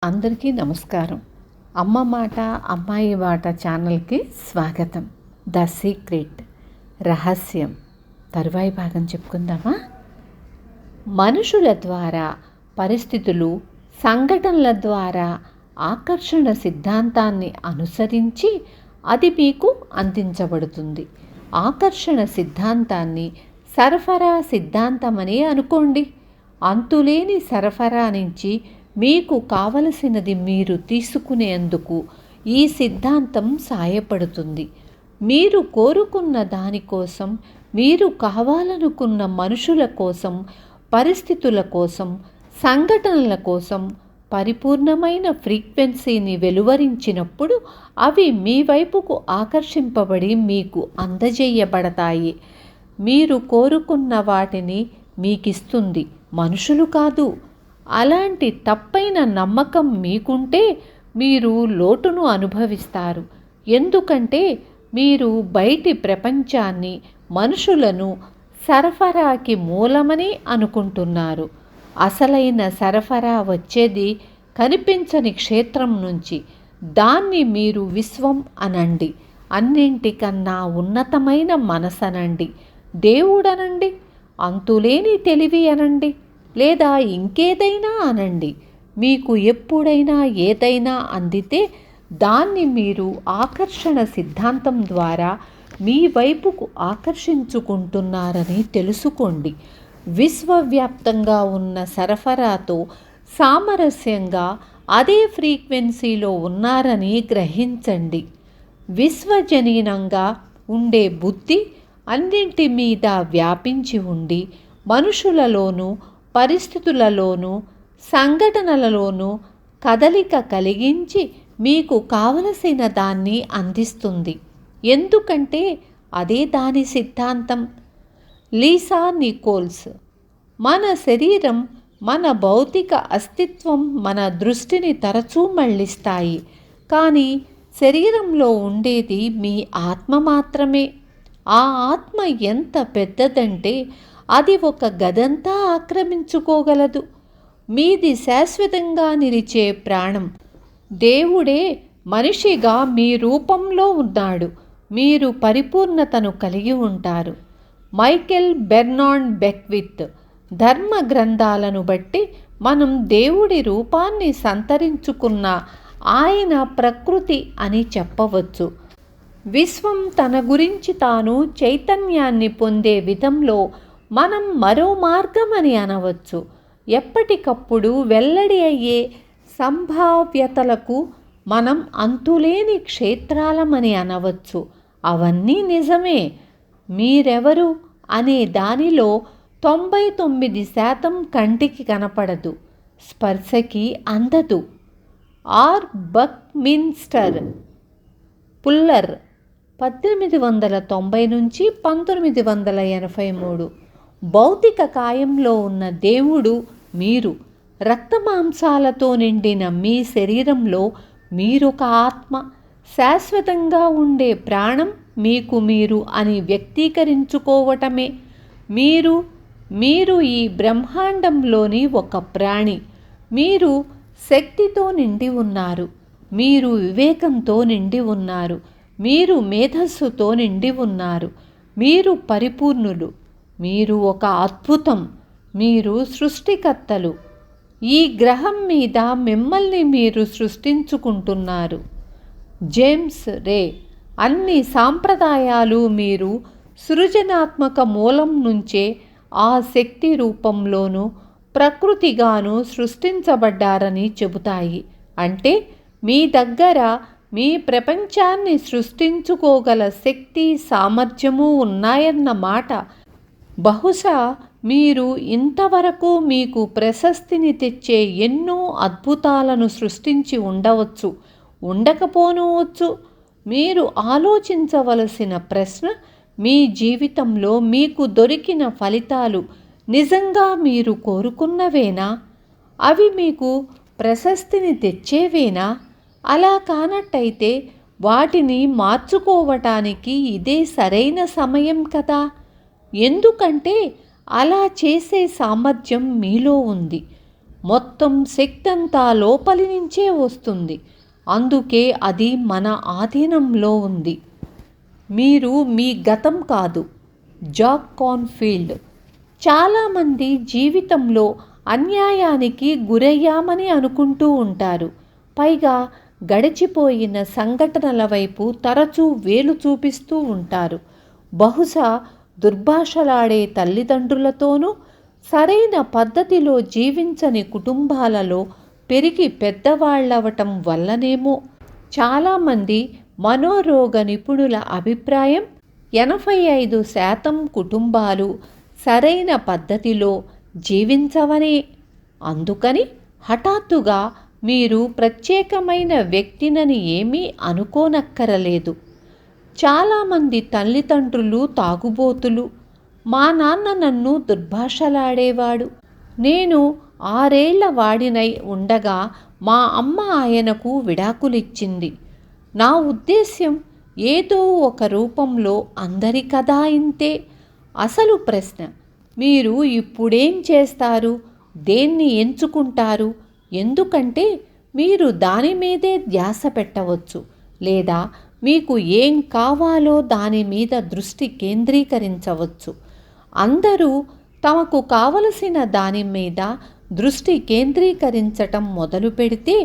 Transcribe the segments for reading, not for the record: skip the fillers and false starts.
అందరికీ నమస్కారం. అమ్మ మాట అమ్మాయి మాట ఛానల్కి స్వాగతం. ద సీక్రెట్ రహస్యం తరువాయి భాగం చెప్పుకుందామా? మనుషుల ద్వారా, పరిస్థితులు, సంఘటనల ద్వారా ఆకర్షణ సిద్ధాంతాన్ని అనుసరించి అది మీకు అందించబడుతుంది. ఆకర్షణ సిద్ధాంతాన్ని సరఫరా సిద్ధాంతమని అనుకోండి. అంతులేని సరఫరా నుంచి మీకు కావలసినది మీరు తీసుకునేందుకు ఈ సిద్ధాంతం సాయపడుతుంది. మీరు కోరుకున్న దానికోసం, మీరు కావాలనుకున్న మనుషుల కోసం, పరిస్థితుల కోసం, సంఘటనల కోసం పరిపూర్ణమైన ఫ్రీక్వెన్సీని వెలువరించినప్పుడు అవి మీ వైపుకు ఆకర్షింపబడి మీకు అందజేయబడతాయి. మీరు కోరుకున్న వాటిని మీకిస్తుంది, మనుషులు కాదు. అలాంటి తప్పైన నమ్మకం మీకుంటే మీరు లోటును అనుభవిస్తారు. ఎందుకంటే మీరు బయటి ప్రపంచాన్ని, మనుషులను సరఫరాకి మూలమని అనుకుంటున్నారు. అసలైన సరఫరా వచ్చేది కనిపించని క్షేత్రం నుంచి. దాన్ని మీరు విశ్వం అనండి, అన్నింటికన్నా ఉన్నతమైన మనసనండి, దేవుడనండి, అంతులేని తెలివి అనండి, లేదా ఇంకేదైనా అనండి. మీకు ఎప్పుడైనా ఏదైనా అందితే దాన్ని మీరు ఆకర్షణ సిద్ధాంతం ద్వారా మీ వైపుకు ఆకర్షించుకుంటున్నారని తెలుసుకోండి. విశ్వవ్యాప్తంగా ఉన్న సరఫరాతో సామరస్యంగా అదే ఫ్రీక్వెన్సీలో ఉన్నారని గ్రహించండి. విశ్వజనీనంగా ఉండే బుద్ధి అన్నింటి మీద వ్యాపించి ఉండి మనుషులలోనూ, పరిస్థితులలోనూ, సంఘటనలలోనూ కదలిక కలిగించి మీకు కావలసిన దాన్ని అందిస్తుంది. ఎందుకంటే అదే దాని సిద్ధాంతం. Lisa Nicholls. మన శరీరం, మన భౌతిక అస్తిత్వం మన దృష్టిని తరచూ మళ్ళిస్తాయి. కానీ శరీరంలో ఉండేది మీ ఆత్మ మాత్రమే. ఆ ఆత్మ ఎంత పెద్దదంటే అది ఒక గదంతా ఆక్రమించుకోగలదు. మీది శాశ్వతంగా నిలిచే ప్రాణం. దేవుడే మనిషిగా మీ రూపంలో ఉన్నాడు. మీరు పరిపూర్ణతను కలిగి ఉంటారు. Michael Bernard Beckwith. ధర్మ గ్రంథాలను బట్టి మనం దేవుడి రూపాన్ని సంతరించుకున్న ఆయన ప్రకృతి అని చెప్పవచ్చు. విశ్వం తన గురించి తాను చైతన్యాన్ని పొందే విధంలో మనం మరో మార్గం అని అనవచ్చు. ఎప్పటికప్పుడు వెల్లడి అయ్యే సంభావ్యతలకు మనం అంతులేని క్షేత్రాలమని అనవచ్చు. అవన్నీ నిజమే. మీరెవరు అనే దానిలో 99% కంటికి కనపడదు, స్పర్శకి అందదు. ఆర్ బక్మిన్స్టర్ పుల్లర్ 1890 నుంచి 1983. భౌతిక కాయంలో ఉన్న దేవుడు మీరు. రక్తమాంసాలతో నిండిన మీ శరీరంలో మీరొక ఆత్మ. శాశ్వతంగా ఉండే ప్రాణం మీకు మీరు అని వ్యక్తీకరించుకోవటమే. మీరు ఈ బ్రహ్మాండంలోని ఒక ప్రాణి. మీరు శక్తితో నిండి ఉన్నారు. మీరు వివేకంతో నిండి ఉన్నారు. మీరు మేధస్సుతో నిండి ఉన్నారు. మీరు పరిపూర్ణులు. మీరు ఒక అద్భుతం. మీరు సృష్టికర్తలు. ఈ గ్రహం మీద మిమ్మల్ని మీరు సృష్టించుకుంటున్నారు. జేమ్స్ రే. అన్ని సాంప్రదాయాలు మీరు సృజనాత్మక మూలం నుంచే ఆ శక్తి రూపంలోనూ ప్రకృతిగాను సృష్టించబడ్డారని చెబుతాయి. అంటే మీ దగ్గర మీ ప్రపంచాన్ని సృష్టించుకోగల శక్తి, సామర్థ్యము ఉన్నాయన్న మాట. బహుశా మీరు ఇంతవరకు మీకు ప్రశస్తిని తెచ్చే ఎన్నో అద్భుతాలను సృష్టించి ఉండవచ్చు, ఉండకపోనవచ్చు. మీరు ఆలోచించవలసిన ప్రశ్న, మీ జీవితంలో మీకు దొరికిన ఫలితాలు నిజంగా మీరు కోరుకున్నవేనా? అవి మీకు ప్రశస్తిని తెచ్చేవేనా? అలా కానట్టయితే వాటిని మార్చుకోవటానికి ఇదే సరైన సమయం కదా. ఎందుకంటే అలా చేసే సామర్థ్యం మీలో ఉంది. మొత్తం శక్తి అంతా లోపలి నుంచే వస్తుంది. అందుకే అది మన ఆధీనంలో ఉంది. మీరు మీ గతం కాదు. Jack cornfield. చాలామంది జీవితంలో అన్యాయానికి గురయ్యామని అనుకుంటూ ఉంటారు. పైగా గడిచిపోయిన సంఘటనల వైపు తరచూ వేలు చూపిస్తూ ఉంటారు. బహుశా దుర్భాషలాడే తల్లిదండ్రులతోనూ, సరైన పద్ధతిలో జీవించని కుటుంబాలలో పెరిగి పెద్దవాళ్ళవటం వల్లనేమో. చాలామంది మనోరోగ నిపుణుల అభిప్రాయం 85% కుటుంబాలు సరైన పద్ధతిలో జీవించవనే. అందుకని హఠాత్తుగా మీరు ప్రత్యేకమైన వ్యక్తినని ఏమీ అనుకోనక్కరలేదు. చాలామంది తల్లిదండ్రులు తాగుబోతులు. మా నాన్న నన్ను దుర్భాషలాడేవాడు. నేను 6 ఏళ్ల వాడినై ఉండగా మా అమ్మ ఆయనకు విడాకులిచ్చింది. నా ఉద్దేశ్యం ఏదో ఒక రూపంలో అందరి కథ ఇంతే. అసలు ప్రశ్న, మీరు ఇప్పుడేం చేస్తారు, దేన్ని ఎంచుకుంటారు? ఎందుకంటే మీరు దాని మీదే ధ్యాస పెట్టవచ్చు, లేదా మీకు ఏం కావాలో దాని మీద దృష్టి కేంద్రీకరించవచ్చు. అందరూ తమకు కావలసిన దాని మీద దృష్టి కేంద్రీకరించటం మొదలు పెడితే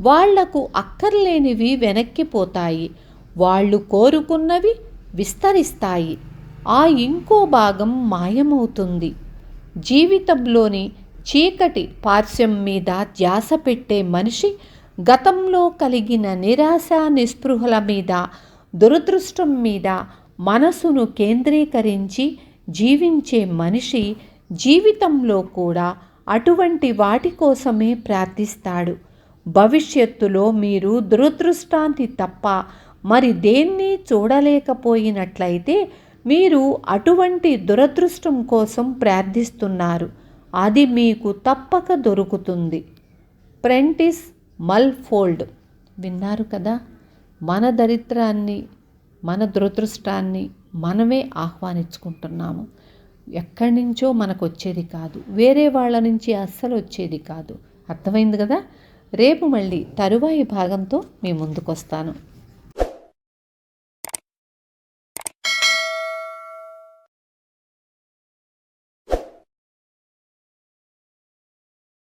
వాళ్లకు అక్కర్లేనివి వెనక్కిపోతాయి. వాళ్ళు కోరుకున్నవి విస్తరిస్తాయి. ఆ ఇంకో భాగం మాయమవుతుంది. జీవితంలోని చీకటి పార్శ్వం మీద ధ్యాస పెట్టే మనిషి గతంలో కలిగిన నిరాశ నిస్పృహల మీద, దురదృష్టం మీద మనసును కేంద్రీకరించి జీవించే మనిషి జీవితంలో కూడా అటువంటి వాటి కోసమే ప్రార్థిస్తాడు. భవిష్యత్తులో మీరు దురదృష్టాన్ని తప్ప మరి దేన్ని చూడలేకపోయినట్లయితే మీరు అటువంటి దురదృష్టం కోసం ప్రార్థిస్తున్నారు. అది మీకు తప్పక దొరుకుతుంది. ప్రెంటిస్ మల్ఫోల్డ్. విన్నారు కదా? మన దరిద్రాన్ని, మన దురదృష్టాన్ని మనమే ఆహ్వానించుకుంటున్నాము. ఎక్కడి నుంచో మనకు వచ్చేది కాదు, వేరే వాళ్ళ నుంచి అస్సలు వచ్చేది కాదు. అర్థమైంది కదా? రేపు మళ్ళీ తరువాయి భాగంతో మీ ముందుకు వస్తాను.